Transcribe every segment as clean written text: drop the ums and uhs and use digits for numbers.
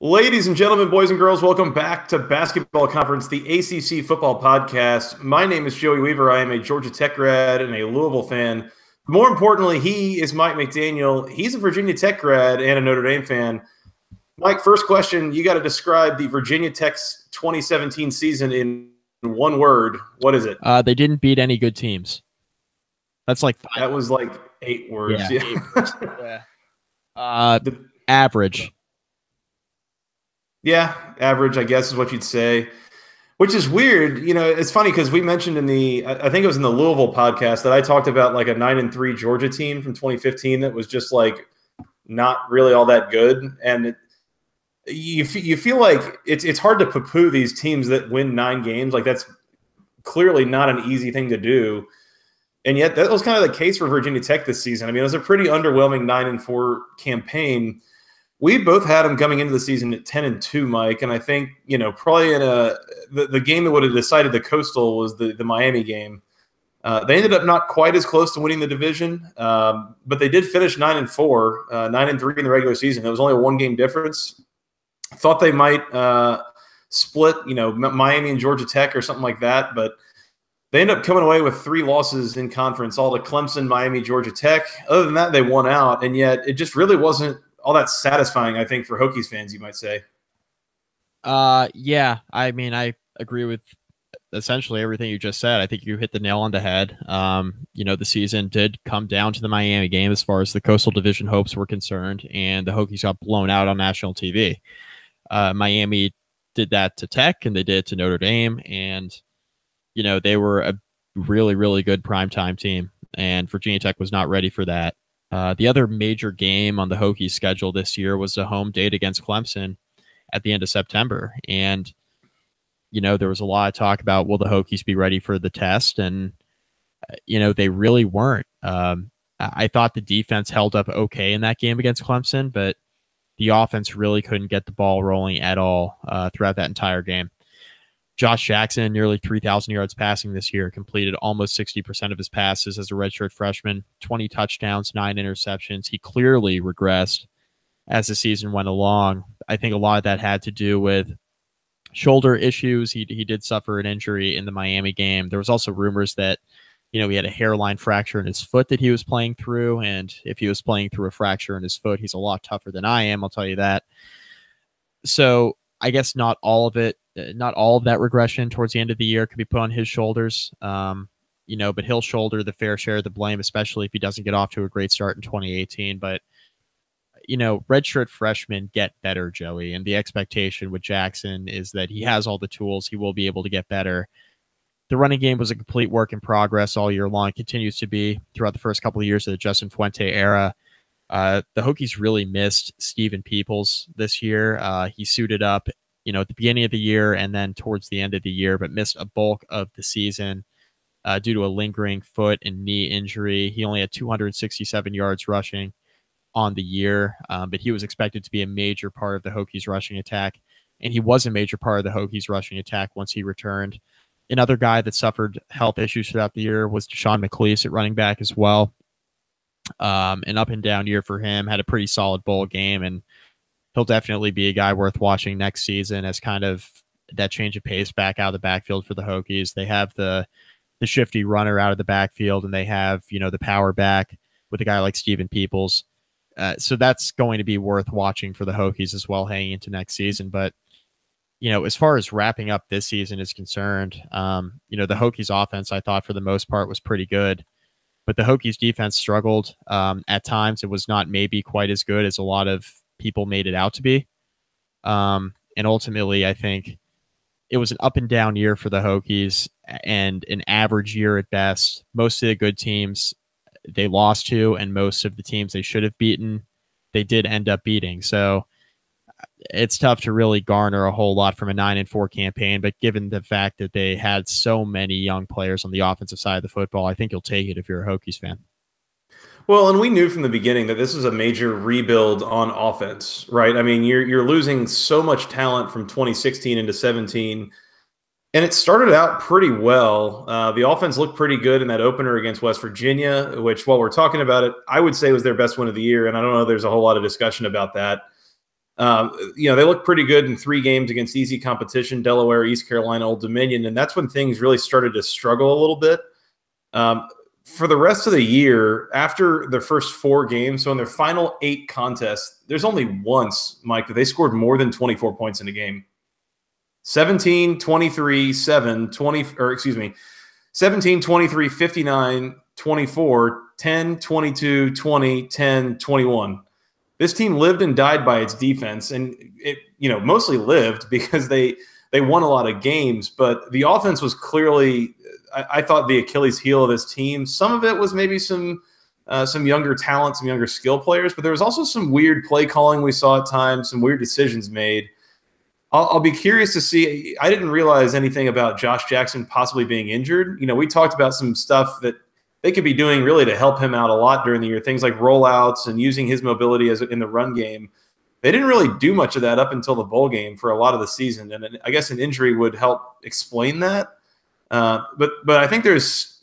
Ladies and gentlemen, boys and girls, welcome back to Basketball Conference, the ACC Football Podcast. My name is Joey Weaver. I am a Georgia Tech grad and a Louisville fan. More importantly, he is Mike McDaniel. He's a Virginia Tech grad and a Notre Dame fan. Mike, first question, you got to describe the Virginia Tech's 2017 season in one word. What is it? They didn't beat any good teams. That's like five. That was like 8 words. Yeah. 8 words. Average. Yeah, average, I guess, is what you'd say, which is weird. You know, it's funny because we mentioned I think it was in the Louisville podcast that I talked about like a 9-3 Georgia team from 2015 that was just like not really all that good. And you feel like it's hard to poo-poo these teams that win 9 games. Like that's clearly not an easy thing to do. And yet that was kind of the case for Virginia Tech this season. I mean, it was a pretty underwhelming 9-4 campaign. We both had them coming into the season at 10-2, Mike, and I think probably in the game that would have decided the Coastal was the Miami game. They ended up not quite as close to winning the division, but they did finish 9-4, 9-3 in the regular season. It was only a 1-game difference. Thought they might split, Miami and Georgia Tech or something like that, but they ended up coming away with 3 losses in conference, all to Clemson, Miami, Georgia Tech. Other than that, they won out, and yet it just really wasn't all that satisfying, I think, for Hokies fans, you might say. Yeah. I mean, I agree with essentially everything you just said. I think you hit the nail on the head. The season did come down to the Miami game as far as the Coastal Division hopes were concerned, and the Hokies got blown out on national TV. Miami did that to Tech, and they did it to Notre Dame, and they were a really, really good primetime team, and Virginia Tech was not ready for that. The other major game on the Hokies schedule this year was a home date against Clemson at the end of September. And, there was a lot of talk about, will the Hokies be ready for the test? And, they really weren't. I thought the defense held up okay in that game against Clemson, but the offense really couldn't get the ball rolling at all throughout that entire game. Josh Jackson, nearly 3,000 yards passing this year, completed almost 60% of his passes as a redshirt freshman, 20 touchdowns, 9 interceptions. He clearly regressed as the season went along. I think a lot of that had to do with shoulder issues. He did suffer an injury in the Miami game. There was also rumors that, he had a hairline fracture in his foot that he was playing through. And if he was playing through a fracture in his foot, he's a lot tougher than I am, I'll tell you that. So I guess not all of that regression towards the end of the year could be put on his shoulders, but he'll shoulder the fair share of the blame, especially if he doesn't get off to a great start in 2018. But, redshirt freshmen get better, Joey, and the expectation with Jackson is that he has all the tools. He will be able to get better. The running game was a complete work in progress all year long. It continues to be throughout the first couple of years of the Justin Fuente era. The Hokies really missed Stephen Peoples this year. He suited up, at the beginning of the year and then towards the end of the year, but missed a bulk of the season due to a lingering foot and knee injury. He only had 267 yards rushing on the year, but he was expected to be a major part of the Hokies rushing attack, and he was a major part of the Hokies rushing attack once he returned. Another guy that suffered health issues throughout the year was Deshaun McLeese at running back as well. An up and down year for him, had a pretty solid bowl game, and he'll definitely be a guy worth watching next season as kind of that change of pace back out of the backfield for the Hokies. They have the shifty runner out of the backfield, and they have, the power back with a guy like Stephen Peoples. So that's going to be worth watching for the Hokies as well heading into next season. But, as far as wrapping up this season is concerned, the Hokies offense, I thought for the most part was pretty good. But the Hokies defense struggled at times. It was not maybe quite as good as a lot of people made it out to be. And ultimately, I think it was an up and down year for the Hokies and an average year at best. Most of the good teams they lost to, and most of the teams they should have beaten, they did end up beating. So it's tough to really garner a whole lot from a 9-4 campaign, but given the fact that they had so many young players on the offensive side of the football, I think you'll take it if you're a Hokies fan. Well, and we knew from the beginning that this was a major rebuild on offense, right? I mean, you're losing so much talent from 2016 into 17, and it started out pretty well. The offense looked pretty good in that opener against West Virginia, which, while we're talking about it, I would say was their best win of the year, and I don't know if there's a whole lot of discussion about that. They look pretty good in 3 games against easy competition, Delaware, East Carolina, Old Dominion, and that's when things really started to struggle a little bit. For the rest of the year, after their first 4 games, so in their final 8 contests, there's only once, Mike, that they scored more than 24 points in a game. 17, 23, 7, 20, or excuse me, 17, 23, 59, 24, 10, 22, 20, 10, 21. This team lived and died by its defense, and it, mostly lived because they won a lot of games, but the offense was clearly, I thought, the Achilles heel of this team. Some of it was maybe some younger talent, some younger skill players, but there was also some weird play calling we saw at times, some weird decisions made. I'll be curious to see. I didn't realize anything about Josh Jackson possibly being injured. We talked about some stuff that they could be doing really to help him out a lot during the year, things like rollouts and using his mobility in the run game. They didn't really do much of that up until the bowl game for a lot of the season, and I guess an injury would help explain that. But I think there's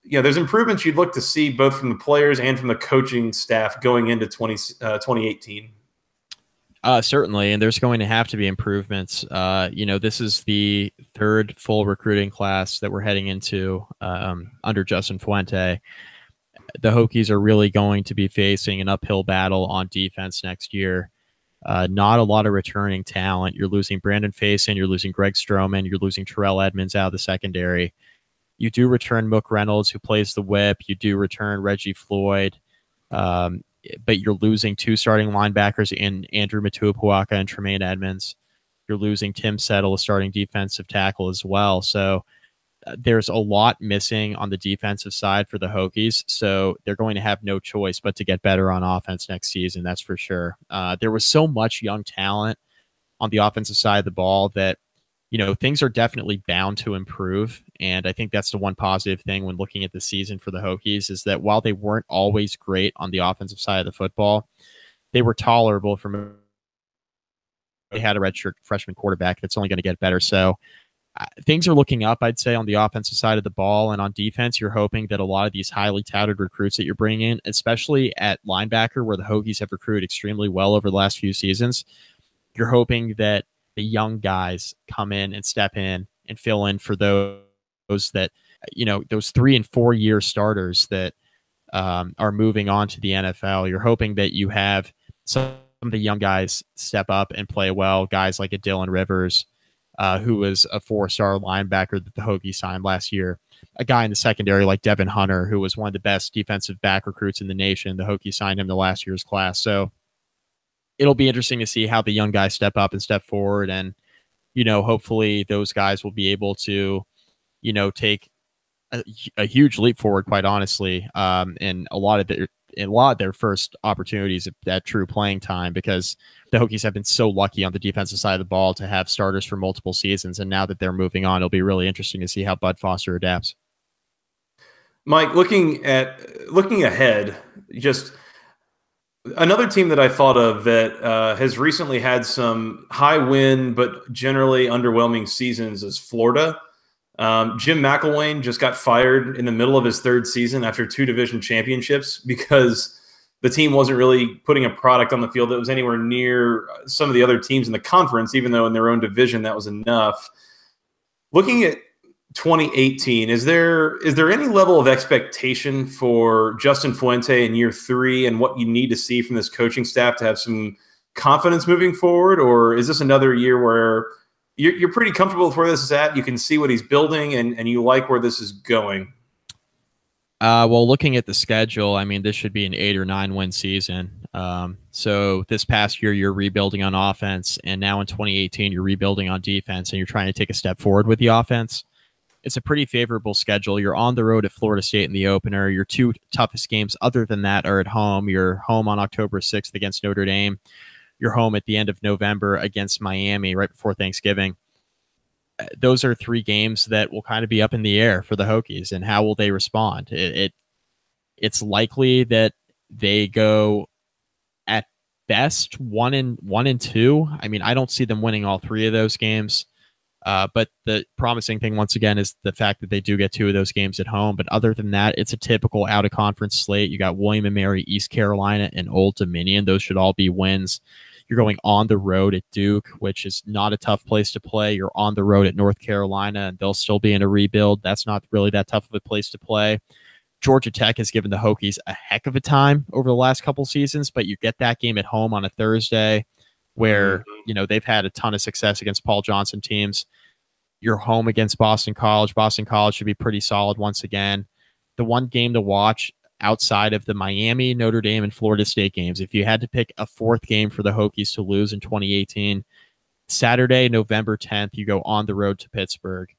improvements you'd look to see both from the players and from the coaching staff going into 2018. Certainly, and there's going to have to be improvements. This is the 3rd full recruiting class that we're heading into under Justin Fuente. The Hokies are really going to be facing an uphill battle on defense next year. Not a lot of returning talent. You're losing Brandon Faison, you're losing Greg Stroman, you're losing Terrell Edmonds out of the secondary. You do return Mook Reynolds, who plays the whip. You do return Reggie Floyd. But you're losing 2 starting linebackers in Andrew Matuapuaka and Tremaine Edmonds. You're losing Tim Settle, a starting defensive tackle as well. So there's a lot missing on the defensive side for the Hokies. So they're going to have no choice but to get better on offense next season. That's for sure. There was so much young talent on the offensive side of the ball that, things are definitely bound to improve. And I think that's the one positive thing when looking at the season for the Hokies is that while they weren't always great on the offensive side of the football, they were tolerable from. They had a redshirt freshman quarterback that's only going to get better. So things are looking up, I'd say, on the offensive side of the ball. And on defense, you're hoping that a lot of these highly touted recruits that you're bringing in, especially at linebacker, where the Hokies have recruited extremely well over the last few seasons, you're hoping that the young guys come in and step in and fill in for those that, those 3 and 4 year starters that are moving on to the NFL. You're hoping that you have some of the young guys step up and play well. Guys like a Dylan Rivers, who was a 4-star linebacker that the Hokies signed last year. A guy in the secondary like Devin Hunter, who was one of the best defensive back recruits in the nation. The Hokies signed him to last year's class. So it'll be interesting to see how the young guys step up and step forward. And, hopefully those guys will be able to, take a huge leap forward, quite honestly, in a lot of their first opportunities at true playing time, because the Hokies have been so lucky on the defensive side of the ball to have starters for multiple seasons. And now that they're moving on, it'll be really interesting to see how Bud Foster adapts. Mike, looking ahead, just another team that I thought of that has recently had some high win but generally underwhelming seasons is Florida. Jim McElwain just got fired in the middle of his 3rd season after 2 division championships because the team wasn't really putting a product on the field that was anywhere near some of the other teams in the conference, even though in their own division that was enough. Looking at 2018, is there any level of expectation for Justin Fuente in year 3 and what you need to see from this coaching staff to have some confidence moving forward? Or is this another year where you're pretty comfortable with where this is at? You can see what he's building and you like where this is going? Well, looking at the schedule, I mean, this should be an 8 or 9 win season. So this past year, you're rebuilding on offense, and now in 2018, you're rebuilding on defense, and you're trying to take a step forward with the offense. It's a pretty favorable schedule. You're on the road at Florida State in the opener. Your 2 toughest games other than that are at home. You're home on October 6th against Notre Dame. You're home at the end of November against Miami right before Thanksgiving. Those are 3 games that will kind of be up in the air for the Hokies, and how will they respond? It's likely that they go at best 1-2. I mean, I don't see them winning all 3 of those games. But the promising thing, once again, is the fact that they do get 2 of those games at home. But other than that, it's a typical out-of-conference slate. You got William & Mary, East Carolina, and Old Dominion. Those should all be wins. You're going on the road at Duke, which is not a tough place to play. You're on the road at North Carolina, and they'll still be in a rebuild. That's not really that tough of a place to play. Georgia Tech has given the Hokies a heck of a time over the last couple seasons, but you get that game at home on a Thursday where, they've had a ton of success against Paul Johnson teams. You're home against Boston College. Boston College should be pretty solid once again. The one game to watch outside of the Miami, Notre Dame, and Florida State games, if you had to pick a fourth game for the Hokies to lose in 2018, Saturday, November 10th, you go on the road to Pittsburgh.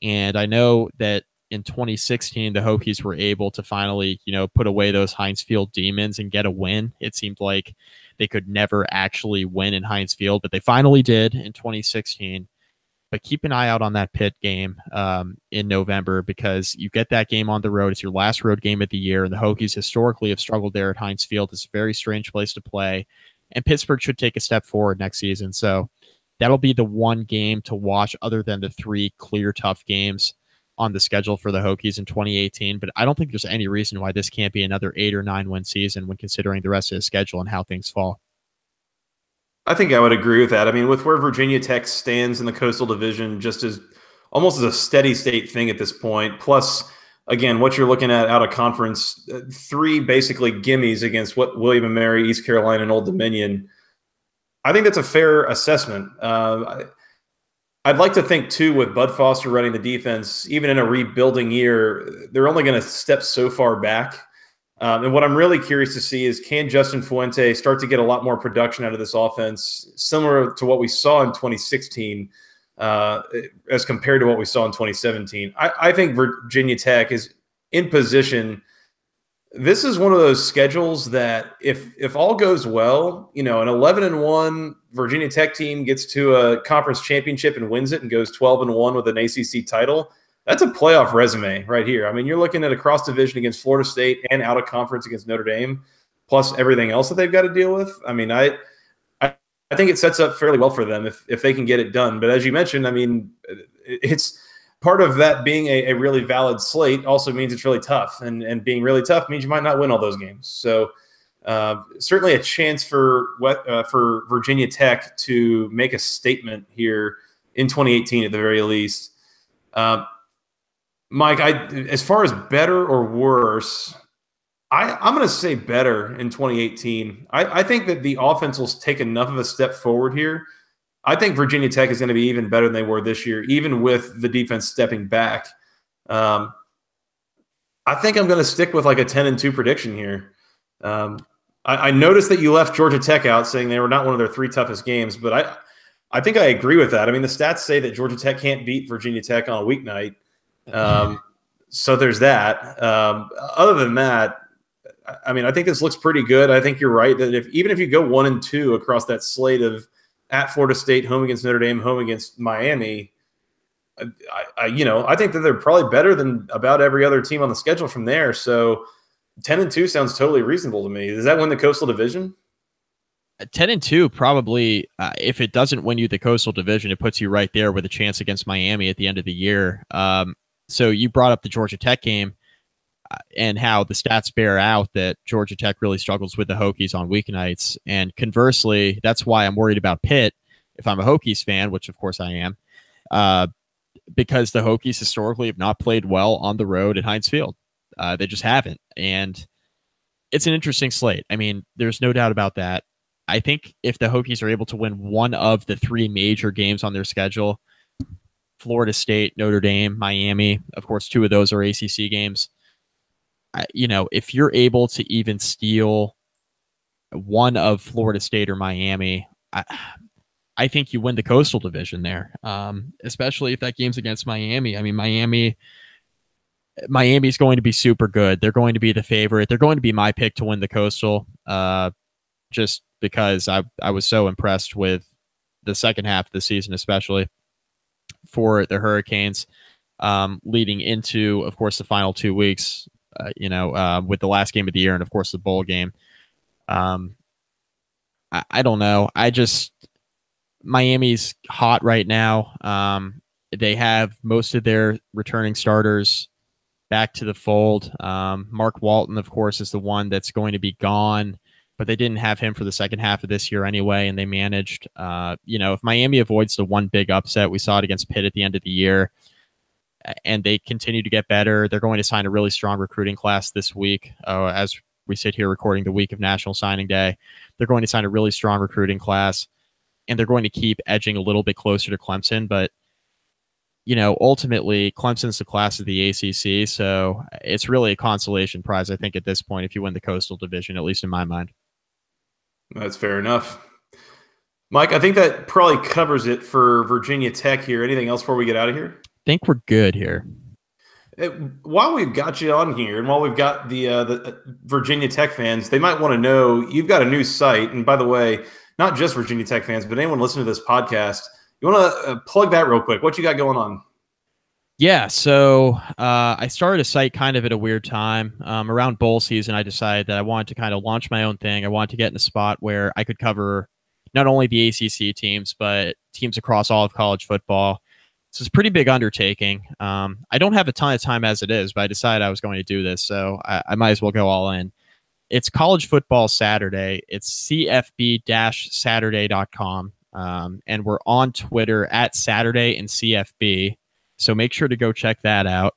And I know that in 2016, the Hokies were able to finally, put away those Heinz Field demons and get a win. It seemed like they could never actually win in Heinz Field, but they finally did in 2016. But keep an eye out on that Pitt game in November, because you get that game on the road. It's your last road game of the year, and the Hokies historically have struggled there at Heinz Field. It's a very strange place to play, and Pittsburgh should take a step forward next season. So that'll be the one game to watch other than the three clear tough games on the schedule for the Hokies in 2018. But I don't think there's any reason why this can't be another 8 or 9 win season when considering the rest of the schedule and how things fall. I think I would agree with that. I mean, with where Virginia Tech stands in the Coastal Division, just as almost as a steady state thing at this point. Plus, again, what you're looking at out of conference, 3 basically gimmies against what William & Mary, East Carolina, and Old Dominion. I think that's a fair assessment. I'd like to think, too, with Bud Foster running the defense, even in a rebuilding year, they're only going to step so far back. And what I'm really curious to see is, can Justin Fuente start to get a lot more production out of this offense, similar to what we saw in 2016 as compared to what we saw in 2017. I think Virginia Tech is in position. This is one of those schedules that if all goes well, an 11-1 Virginia Tech team gets to a conference championship and wins it and goes 12-1 with an ACC title, that's a playoff resume right here. I mean, you're looking at a cross division against Florida State and out of conference against Notre Dame, plus everything else that they've got to deal with. I mean, I think it sets up fairly well for them if they can get it done. But as you mentioned, I mean, it's part of that being a really valid slate also means it's really tough. And being really tough means you might not win all those games. So certainly a chance for Virginia Tech to make a statement here in 2018 at the very least. Mike, as far as better or worse, I'm going to say better in 2018. I think that the offense will take enough of a step forward here. I think Virginia Tech is going to be even better than they were this year, even with the defense stepping back. I think I'm going to stick with like a 10-2 prediction here. I noticed that you left Georgia Tech out, saying they were not one of their 3 toughest games, but I think I agree with that. I mean, the stats say that Georgia Tech can't beat Virginia Tech on a weeknight. So there's that. Other than that, I mean, I think this looks pretty good. I think you're right that even if you go 1-2 across that slate of at Florida State, home against Notre Dame, home against Miami, I think that they're probably better than about every other team on the schedule from there. So 10-2 sounds totally reasonable to me. Does that win the Coastal Division? 10-2 probably. If it doesn't win you the Coastal Division, it puts you right there with a chance against Miami at the end of the year. So you brought up the Georgia Tech game and how the stats bear out that Georgia Tech really struggles with the Hokies on weeknights. And conversely, that's why I'm worried about Pitt if I'm a Hokies fan, which of course I am, because the Hokies historically have not played well on the road at Heinz Field. They just haven't. And it's an interesting slate. I mean, there's no doubt about that. I think if the Hokies are able to win one of the 3 major games on their schedule, Florida State, Notre Dame, Miami, of course, 2 of those are ACC games. If you're able to even steal one of Florida State or Miami, I think you win the Coastal Division there, especially if that game's against Miami. I mean, Miami's going to be super good. They're going to be the favorite. They're going to be my pick to win the Coastal, just because I was so impressed with the second half of the season, especially for the Hurricanes, leading into, of course, the final 2 weeks, with the last game of the year and, of course, the bowl game. I don't know. Miami's hot right now. They have most of their returning starters back to the fold. Mark Walton, of course, is the one that's going to be gone but they didn't have him for the second half of this year anyway, and they managed. If Miami avoids the one big upset, we saw it against Pitt at the end of the year, and they continue to get better. They're going to sign a really strong recruiting class this week, as we sit here recording the week of National Signing Day. They're going to sign a really strong recruiting class, and they're going to keep edging a little bit closer to Clemson, but ultimately, Clemson's the class of the ACC, so it's really a consolation prize, I think, at this point, if you win the Coastal Division, at least in my mind. That's fair enough. Mike, I think that probably covers it for Virginia Tech here. Anything else before we get out of here? I think we're good here. While we've got you on here, and while we've got the Virginia Tech fans, they might want to know you've got a new site. And by the way, not just Virginia Tech fans, but anyone listening to this podcast, you want to plug that real quick? What you got going on? Yeah, so I started a site kind of at a weird time. Around bowl season, I decided that I wanted to kind of launch my own thing. I wanted to get in a spot where I could cover not only the ACC teams, but teams across all of college football. So it's a pretty big undertaking. I don't have a ton of time as it is, but I decided I was going to do this, so I might as well go all in. It's College Football Saturday. It's cfb-saturday.com, and we're on Twitter at Saturday and CFB. So make sure to go check that out.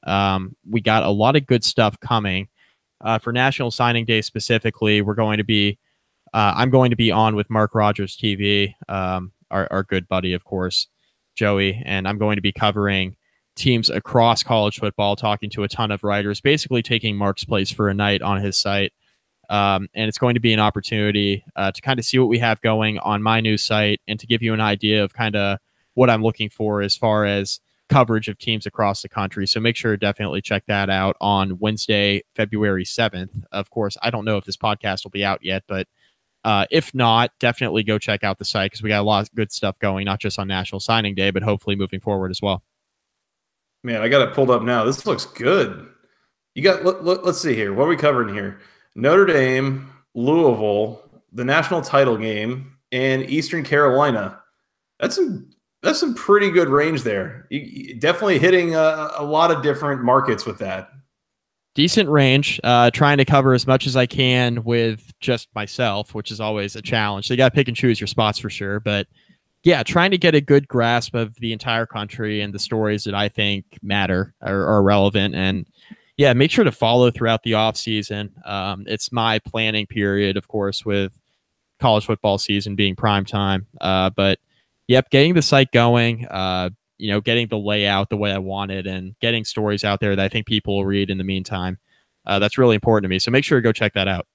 We got a lot of good stuff coming. For National Signing Day specifically, I'm going to be on with Mark Rogers TV, our good buddy, of course, Joey, and I'm going to be covering teams across college football, talking to a ton of writers, basically taking Mark's place for a night on his site. And it's going to be an opportunity to kind of see what we have going on my new site and to give you an idea of kind of what I'm looking for as far as coverage of teams across the country. So make sure to definitely check that out on Wednesday, February 7th. Of course, I don't know if this podcast will be out yet, but if not, definitely go check out the site because we got a lot of good stuff going, not just on National Signing Day, but hopefully moving forward as well. Man, I got it pulled up now. This looks good. You got, let's see here. What are we covering here? Notre Dame, Louisville, the national title game, and Eastern Carolina. That's some pretty good range there. You definitely hitting a lot of different markets with that. Decent range. Trying to cover as much as I can with just myself, which is always a challenge. So you got to pick and choose your spots for sure. But yeah, trying to get a good grasp of the entire country and the stories that I think matter or are relevant. And yeah, make sure to follow throughout the off season. It's my planning period, of course, with college football season being prime time. But yep, getting the site going, getting the layout the way I wanted and getting stories out there that I think people will read in the meantime. That's really important to me. So make sure to go check that out.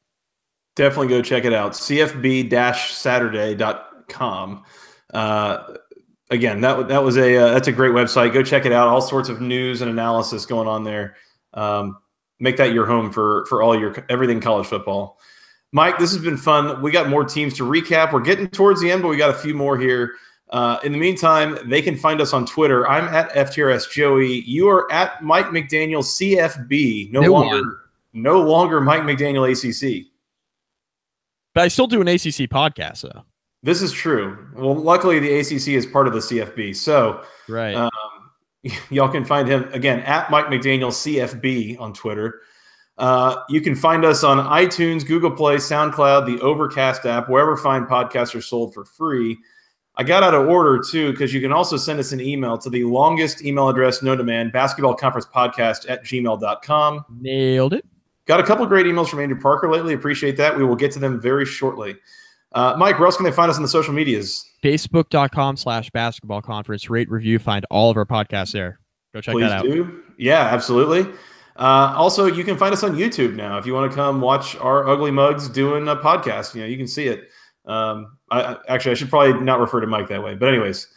Definitely go check it out. cfb-saturday.com. Again, that's a great website. Go check it out. All sorts of news and analysis going on there. Make that your home for all your everything college football. Mike, this has been fun. We got more teams to recap. We're getting towards the end, but we got a few more here. In the meantime, they can find us on Twitter. I'm at FTRS Joey. You are at Mike McDaniel CFB. No longer Mike McDaniel ACC. But I still do an ACC podcast, though. This is true. Well, luckily the ACC is part of the CFB. So right. Y'all can find him again at Mike McDaniel CFB on Twitter. You can find us on iTunes, Google Play, SoundCloud, the Overcast app, wherever fine podcasts are sold for free. I got out of order, too, because you can also send us an email to the longest email address known to man, basketballconferencepodcast@gmail.com. Nailed it. Got a couple of great emails from Andrew Parker lately. Appreciate that. We will get to them very shortly. Mike, where else can they find us on the social medias? Facebook.com/basketballconference. Rate, review, find all of our podcasts there. Go check that out. Please do. Yeah, absolutely. Also, you can find us on YouTube now. If you want to come watch our ugly mugs doing a podcast, you can see it. I should probably not refer to Mike that way, but anyways,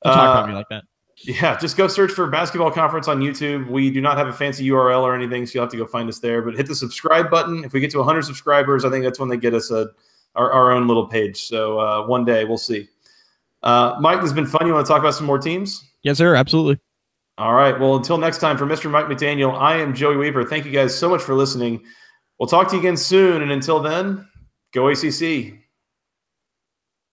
you talk about me like that. Yeah, just go search for Basketball Conference on YouTube. We do not have a fancy URL or anything, so you'll have to go find us there. But hit the subscribe button. If we get to 100 subscribers, I think that's when they get us our own little page. So one day we'll see. Mike, this has been fun. You want to talk about some more teams? Yes, sir. Absolutely. All right. Well, until next time, for Mr. Mike McDaniel, I am Joey Weaver. Thank you guys so much for listening. We'll talk to you again soon. And until then, go ACC.